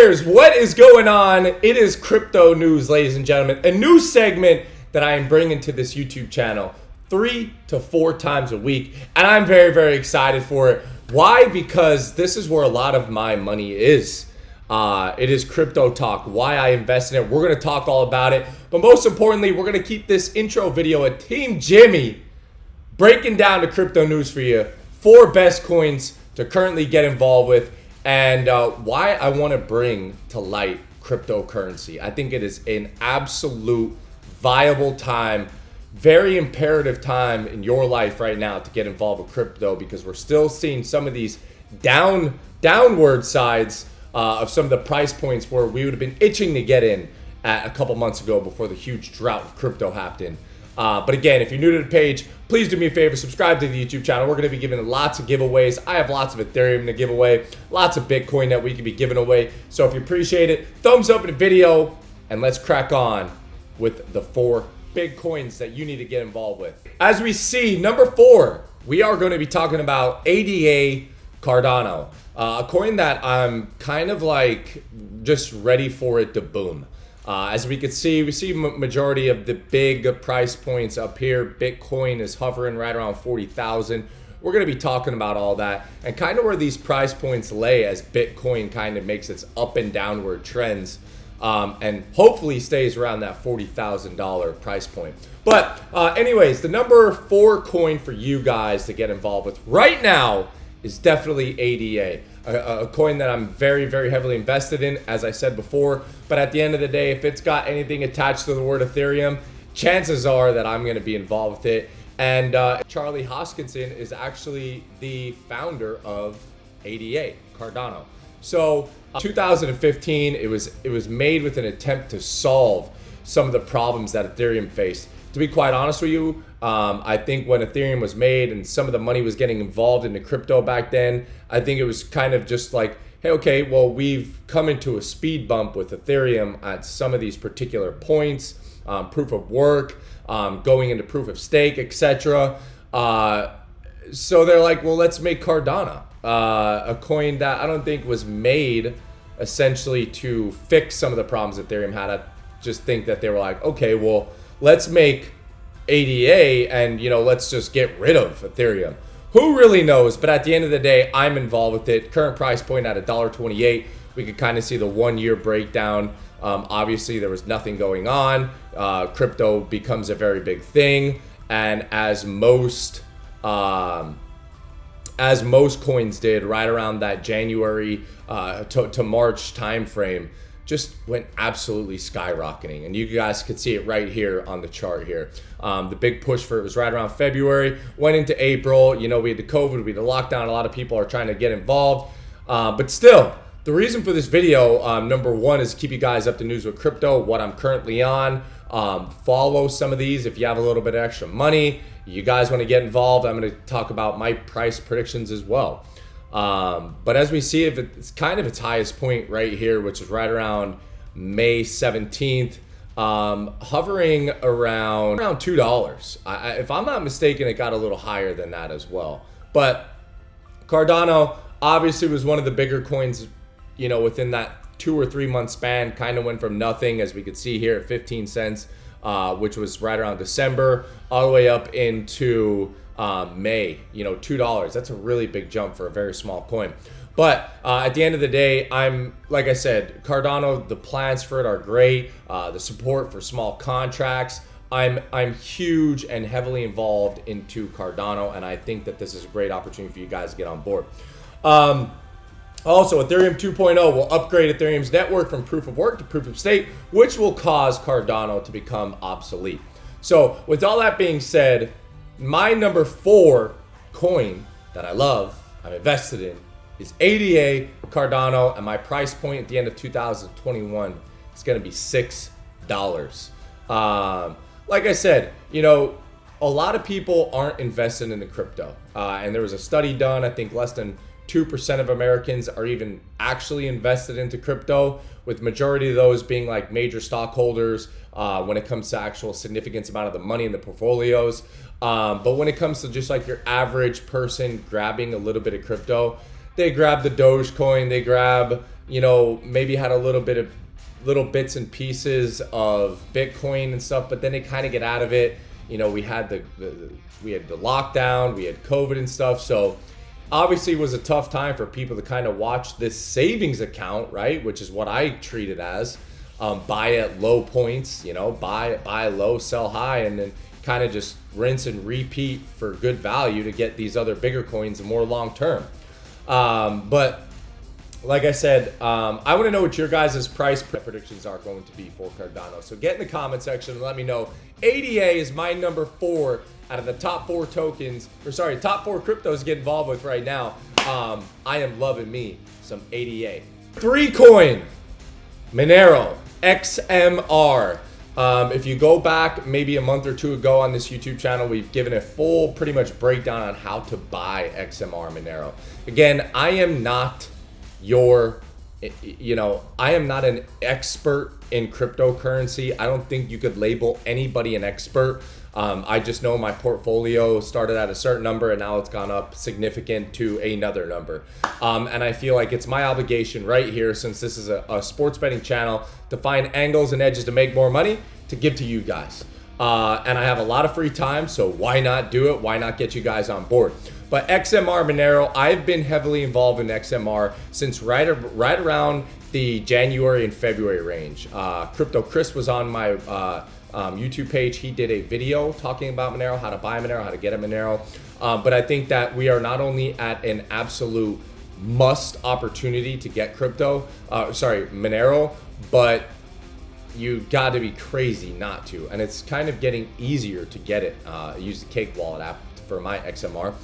Bears, what is going on? It is crypto news, ladies and gentlemen. A new segment that I am bringing to this YouTube channel 3 to 4 times a week. And I'm very, very excited for it. Why? Because this is where a lot of my money is. It is crypto talk, why I invest in it. We're going to talk all about it. But most importantly, we're going to keep this intro video a Team Jimmy breaking down the crypto news for you. 4 best coins to currently get involved with. And why I want to bring to light cryptocurrency. I think it is an absolute viable time, very imperative time in your life right now to get involved with crypto, because we're still seeing some of these downward sides of some of the price points where we would have been itching to get in at a couple months ago before the huge drought of crypto happened. But again, if you're new to the page, please do me a favor, subscribe to the YouTube channel. We're going to be giving lots of giveaways. I have lots of Ethereum to give away, lots of Bitcoin that we can be giving away. So if you appreciate it, thumbs up in the video, and let's crack on with the 4 big coins that you need to get involved with. As we see, number 4, we are going to be talking about ADA Cardano, a coin that I'm kind of like just ready for it to boom. As we can see, we see majority of the big price points up here. Bitcoin is hovering right around 40,000. We're going to be talking about all that and kind of where these price points lay as Bitcoin kind of makes its up and downward trends, and hopefully stays around that $40,000 price point. But anyways, the number 4 coin for you guys to get involved with right now is definitely ADA. A coin that I'm very, very heavily invested in, as I said before. But at the end of the day, if it's got anything attached to the word Ethereum, chances are that I'm going to be involved with it. And Charlie Hoskinson is actually the founder of ADA, Cardano. So 2015, it was made with an attempt to solve some of the problems that Ethereum faced. To be quite honest with you, I think when Ethereum was made and some of the money was getting involved into crypto back then, I think it was kind of just like, hey, okay, well, we've come into a speed bump with Ethereum at some of these particular points, proof of work, going into proof of stake, etc. So they're like, well, let's make Cardano, a coin that I don't think was made essentially to fix some of the problems Ethereum had. I just think that they were like, okay, well, let's make ADA and, let's just get rid of Ethereum. Who really knows? But at the end of the day, I'm involved with it. Current price point at $1.28. We could kind of see the 1-year breakdown. Obviously, there was nothing going on. Crypto becomes a very big thing. And as most coins did right around that January to March timeframe, just went absolutely skyrocketing. And you guys could see it right here on the chart here. The big push for it was right around February, went into April. We had the COVID, we had the lockdown. A lot of people are trying to get involved. But still, the reason for this video, number 1, is to keep you guys up to news with crypto, what I'm currently on. Follow some of these if you have a little bit of extra money. You guys want to get involved, I'm going to talk about my price predictions as well. But as we see, it's kind of its highest point right here, which is right around May 17th, hovering around $2. If I'm not mistaken, it got a little higher than that as well. But Cardano obviously was one of the bigger coins, within that 2 or 3 month span. Kind of went from nothing, as we could see here, at 15 cents, which was right around December, all the way up into May, $2. That's a really big jump for a very small coin. But at the end of the day, like I said, Cardano, the plans for it are great. The support for small contracts. I'm huge and heavily involved into Cardano, and I think that this is a great opportunity for you guys to get on board. Also, Ethereum 2.0 will upgrade Ethereum's network from proof of work to proof of stake, which will cause Cardano to become obsolete. So with all that being said, my number 4 coin that I love, I'm invested in, is ADA Cardano, and my price point at the end of 2021 is going to be $6. Like I said, a lot of people aren't invested in the crypto, and there was a study done. I think less than 2% of Americans are even actually invested into crypto, with majority of those being like major stockholders when it comes to actual significance amount of the money in the portfolios. But when it comes to just like your average person grabbing a little bit of crypto, they grab the Dogecoin, they grab, you know, maybe had a little bit of little bits and pieces of Bitcoin and stuff, but then they kind of get out of it. You know, we had the lockdown, we had COVID and stuff, so obviously it was a tough time for people to kind of watch this savings account, right? Which is what I treat it as. Buy at low points, you know, buy low, sell high, and then kind of just rinse and repeat for good value to get these other bigger coins and more long term. But like I said, I want to know what your guys' price predictions are going to be for Cardano. So get in the comment section and let me know. ADA is my number 4 out of the top 4 tokens, or sorry, top 4 cryptos to get involved with right now. I am loving me some ADA. 3 coin, Monero, XMR. If you go back maybe a month or 2 ago on this YouTube channel, we've given a full pretty much breakdown on how to buy XMR Monero. Again, I am not I am not an expert in cryptocurrency. I don't think you could label anybody an expert. I just know my portfolio started at a certain number and now it's gone up significant to another number. And I feel like it's my obligation right here, since this is a sports betting channel, to find angles and edges to make more money to give to you guys. And I have a lot of free time, so why not do it? Why not get you guys on board? But XMR Monero, I've been heavily involved in XMR since right around the January and February range. Crypto Chris was on my YouTube page. He did a video talking about Monero, how to buy Monero, how to get a Monero. But I think that we are not only at an absolute must opportunity to get Monero, but you got to be crazy not to. And it's kind of getting easier to get it. I use the Cake Wallet app for my XMR.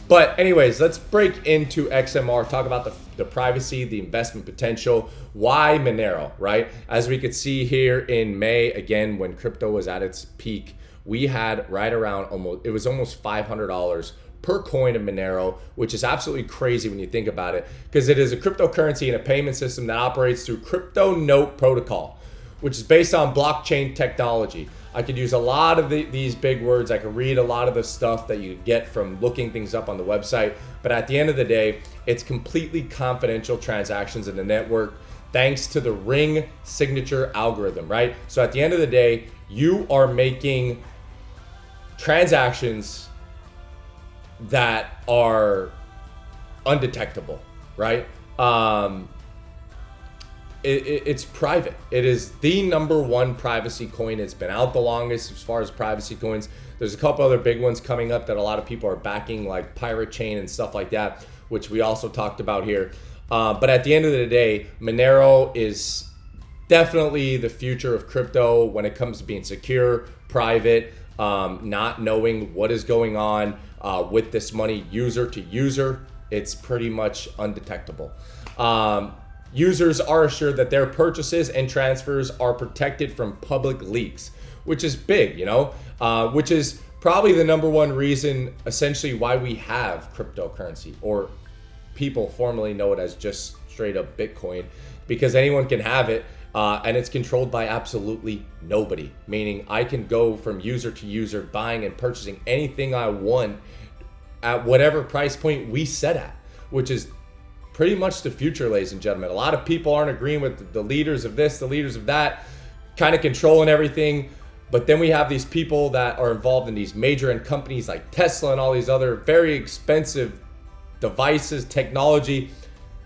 But anyways, let's break into XMR, talk about the privacy, the investment potential. Why Monero, right? As we could see here in May, again, when crypto was at its peak, we had right around almost $500 per coin of Monero, which is absolutely crazy when you think about it, because it is a cryptocurrency and a payment system that operates through crypto note protocol, which is based on blockchain technology. I could use a lot of these big words. I could read a lot of the stuff that you get from looking things up on the website. But at the end of the day, it's completely confidential transactions in the network thanks to the ring signature algorithm, right? So at the end of the day, you are making transactions that are undetectable, right? It's private. It is the number 1 privacy coin. It's been out the longest as far as privacy coins. There's a couple other big ones coming up that a lot of people are backing, like Pirate Chain and stuff like that, which we also talked about here. But at the end of the day, Monero is definitely the future of crypto when it comes to being secure, private, not knowing what is going on with this money user to user. It's pretty much undetectable. Users are assured that their purchases and transfers are protected from public leaks, which is big, which is probably the number 1 reason essentially why we have cryptocurrency, or people formerly know it as just straight up Bitcoin, because anyone can have it and it's controlled by absolutely nobody, meaning I can go from user to user buying and purchasing anything I want at whatever price point we set at, which is pretty much the future, ladies and gentlemen. A lot of people aren't agreeing with the leaders of this, the leaders of that, kind of controlling everything. But then we have these people that are involved in these major end companies like Tesla and all these other very expensive devices, technology,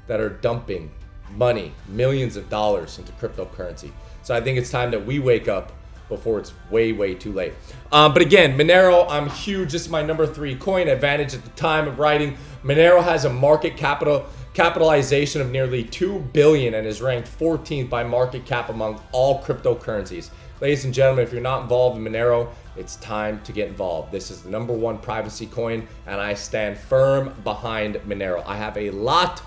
that are dumping money, millions of dollars into cryptocurrency. So I think it's time that we wake up before it's way, way too late. But again, Monero, I'm huge. This is my number 3 coin. Advantage at the time of writing. Monero has a market capitalization of nearly $2 billion and is ranked 14th by market cap among all cryptocurrencies. Ladies and gentlemen, if you're not involved in Monero, it's time to get involved. This is the number 1 privacy coin, and I stand firm behind Monero. I have a lot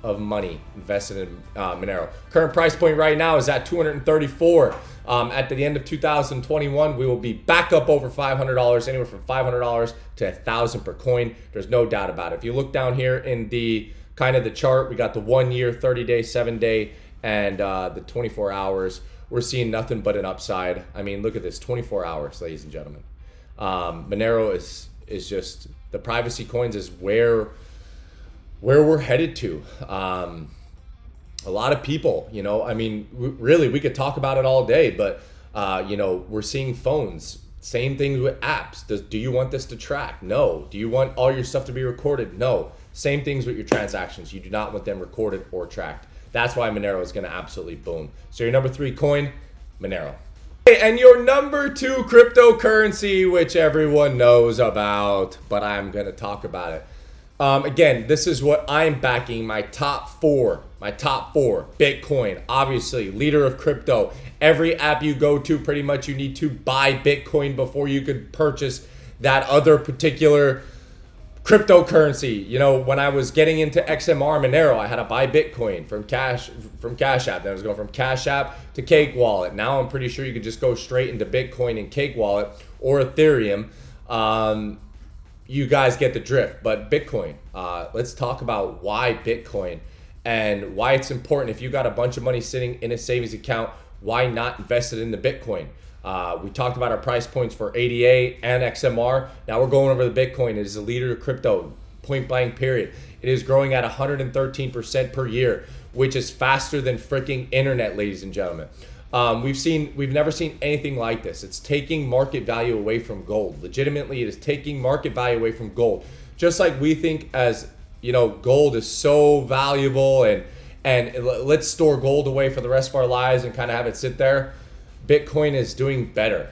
of money invested in Monero. Current price point right now is at $234. At the end of 2021, we will be back up over $500, anywhere from $500 to $1,000 per coin. There's no doubt about it. If you look down here in the kind of the chart, we got the 1 year, 30 day, 7 day, and the 24 hours. We're seeing nothing but an upside. I mean, look at this, 24 hours, ladies and gentlemen. Monero is just, the privacy coins is where where we're headed to. A lot of people, I mean, really, we could talk about it all day, but, we're seeing phones. Same things with apps. Do you want this to track? No. Do you want all your stuff to be recorded? No. Same things with your transactions. You do not want them recorded or tracked. That's why Monero is going to absolutely boom. So your number 3 coin, Monero. And your number 2 cryptocurrency, which everyone knows about, but I'm going to talk about it. Again, this is what I'm backing, my top four. Bitcoin, obviously, leader of crypto. Every app you go to, pretty much you need to buy Bitcoin before you could purchase that other particular cryptocurrency. When I was getting into XMR Monero, I had to buy Bitcoin from Cash App. Then I was going from Cash App to Cake Wallet. Now I'm pretty sure you could just go straight into Bitcoin and Cake Wallet or Ethereum. You guys get the drift. But Bitcoin, let's talk about why Bitcoin and why it's important. If you got a bunch of money sitting in a savings account, why not invest it in the Bitcoin? We talked about our price points for ADA and XMR. Now we're going over the Bitcoin. It is the leader of crypto, point blank period. It is growing at 113% per year, which is faster than freaking internet, ladies and gentlemen. We've never seen anything like this. It's taking market value away from gold. Legitimately, it is taking market value away from gold. Just like we think as, gold is so valuable and let's store gold away for the rest of our lives and kind of have it sit there. Bitcoin is doing better.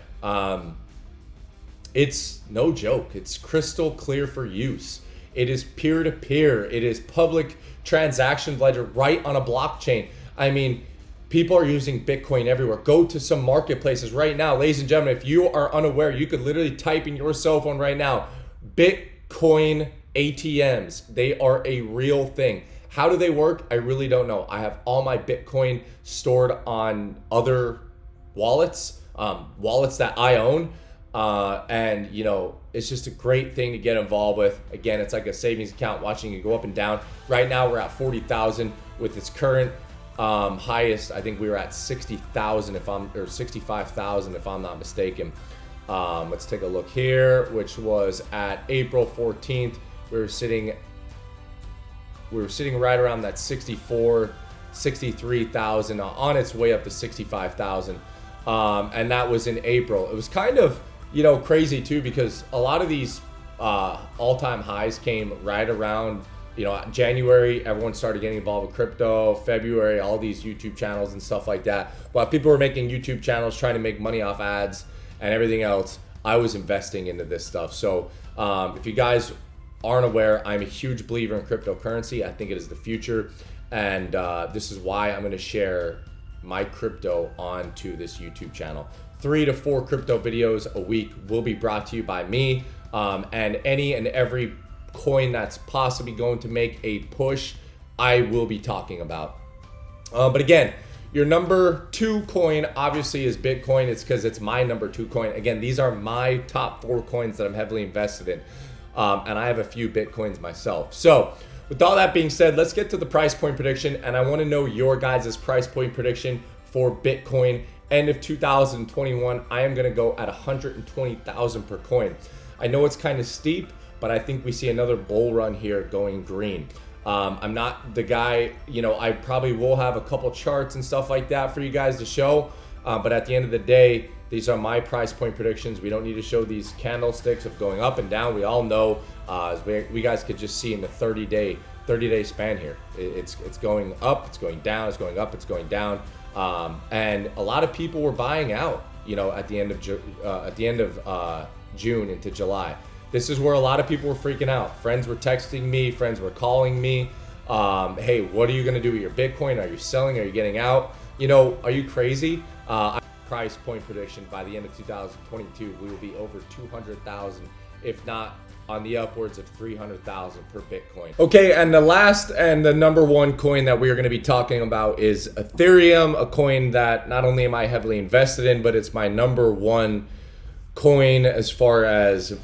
It's no joke. It's crystal clear for use. It is peer-to-peer. It is public transaction ledger right on a blockchain. I mean, people are using Bitcoin everywhere. Go to some marketplaces right now. Ladies and gentlemen, if you are unaware, you could literally type in your cell phone right now, Bitcoin ATMs. They are a real thing. How do they work? I really don't know. I have all my Bitcoin stored on other wallets that I own. And it's just a great thing to get involved with. Again, it's like a savings account, watching it go up and down. Right now we're at 40,000 with its current highest. I think we were at 60,000 or 65,000 if I'm not mistaken. Let's take a look here, which was at April 14th. We were sitting right around that 63,000, on its way up to 65,000. And that was in April. It was kind of, crazy too, because a lot of these all-time highs came right around, January. Everyone started getting involved with crypto. February, all these YouTube channels and stuff like that. While people were making YouTube channels, trying to make money off ads and everything else, I was investing into this stuff. So if you guys aren't aware, I'm a huge believer in cryptocurrency. I think it is the future. And this is why I'm going to share my crypto onto this YouTube channel. 3 to 4 crypto videos a week will be brought to you by me, and any and every coin that's possibly going to make a push, I will be talking about. But again, your number 2 coin obviously is Bitcoin. It's because it's my number 2 coin. Again, these are my top 4 coins that I'm heavily invested in, and I have a few Bitcoins myself. So with all that being said, let's get to the price point prediction, and I want to know your guys' price point prediction for Bitcoin. End of 2021, I am going to go at 120,000 per coin. I know it's kind of steep, but I think we see another bull run here going green. I'm not the guy, I probably will have a couple charts and stuff like that for you guys to show, but at the end of the day, these are my price point predictions. We don't need to show these candlesticks of going up and down. We all know, we guys could just see in the 30-day span here. It's going up, it's going down, it's going up, it's going down. And a lot of people were buying out, at the end of June into July. This is where a lot of people were freaking out. Friends were texting me, friends were calling me. Hey, what are you going to do with your Bitcoin? Are you selling? Are you getting out? Are you crazy? Price point prediction, by the end of 2022, we will be over 200,000, if not on the upwards of 300,000 per Bitcoin. Okay, and the last and the number 1 coin that we are going to be talking about is Ethereum, a coin that not only am I heavily invested in, but it's my number 1 coin as far as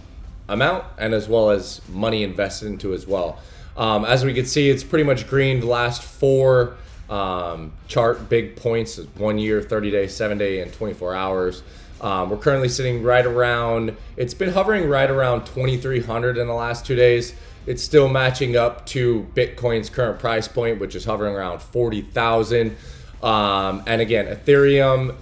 amount and as well as money invested into as well. As we can see, it's pretty much green the last 4 chart big points: 1 year, 30 days, 7 day, and 24 hours. We're currently sitting right around, it's been hovering right around 2,300 in the last 2 days. it's still matching up to Bitcoin's current price point, which is hovering around 40,000. And again, Ethereum,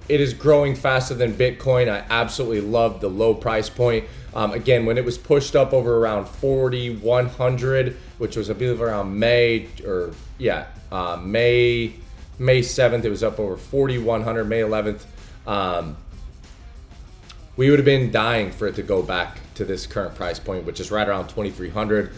it is growing faster than Bitcoin. I absolutely love the low price point. Again, when it was pushed up over around 4,100, which was I believe around May 7th, it was up over 4,100. May 11th, we would have been dying for it to go back to this current price point, which is right around 2,300.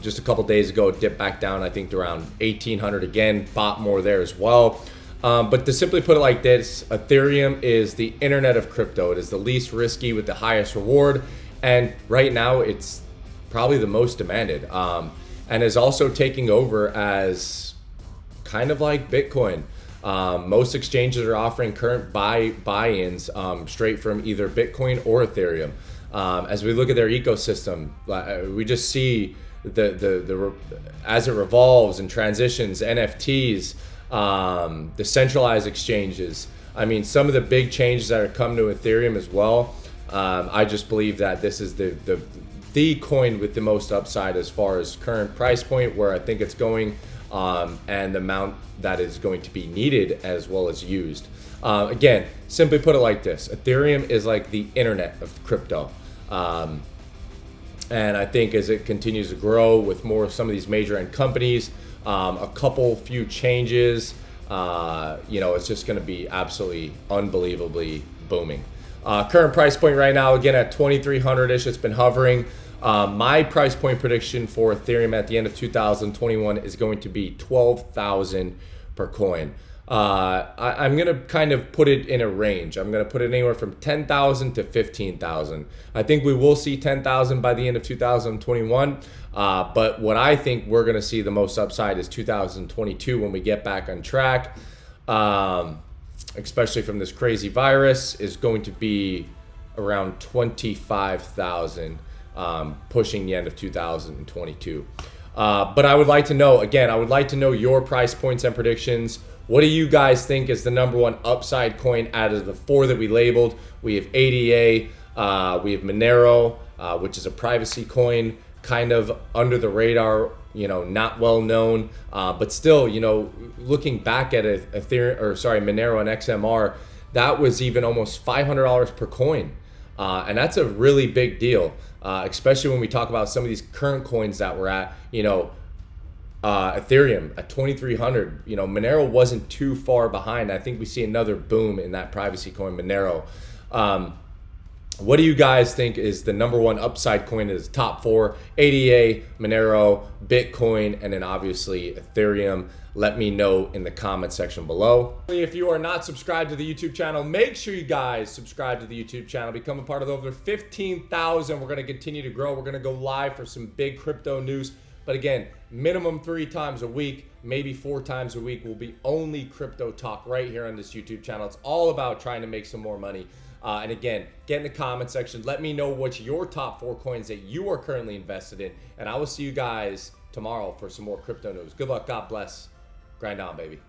Just a couple days ago, it dipped back down, I think, to around 1,800 again. Bought more there as well. But to simply put it like this, Ethereum is the internet of crypto. It is the least risky with the highest reward. And right now, it's probably the most demanded. And is also taking over as kind of like Bitcoin. Most exchanges are offering current buy-ins straight from either Bitcoin or Ethereum. As we look at their ecosystem, we just see the as it revolves and transitions, NFTs, the centralized exchanges. I mean, some of the big changes that are coming to Ethereum as well. I just believe that this is the coin with the most upside as far as current price point, where I think it's going, and the amount that is going to be needed as well as used. Again, simply put it like this: Ethereum is like the internet of crypto. And I think as it continues to grow with more of some of these major end companies, a few changes, it's just going to be absolutely unbelievably booming. Current price point right now, again, at 2,300-ish, it's been hovering. My price point prediction for Ethereum at the end of 2021 is going to be 12,000 per coin. I'm going to kind of put it in a range. I'm going to put it anywhere from 10,000 to 15,000. I think we will see 10,000 by the end of 2021. But what I think we're going to see the most upside is 2022 when we get back on track, especially from this crazy virus, is going to be around 25,000, pushing the end of 2022. But I would like to know, again, I would like to know your price points and predictions. What do you guys think is the number one upside coin out of the four that we labeled? We have ADA, we have Monero, which is a privacy coin, kind of under the radar, not well known, but still, looking back at Monero and XMR, that was even almost $500 per coin. And that's a really big deal, especially when we talk about some of these current coins that we're at, Ethereum at 2,300. Monero wasn't too far behind. I think we see another boom in that privacy coin, Monero. What do you guys think is the number one upside coin? Is top four: ADA, Monero, Bitcoin, and then obviously Ethereum? Let me know in the comment section below. If you are not subscribed to the YouTube channel, make sure you guys subscribe to the YouTube channel. Become a part of the over 15,000. We're going to continue to grow. We're going to go live for some big crypto news. But again, minimum 3 times a week, maybe 4 times a week will be only crypto talk right here on this YouTube channel. It's all about trying to make some more money. And again, get in the comment section. Let me know what's your top 4 coins that you are currently invested in. And I will see you guys tomorrow for some more crypto news. Good luck. God bless. Grind on, baby.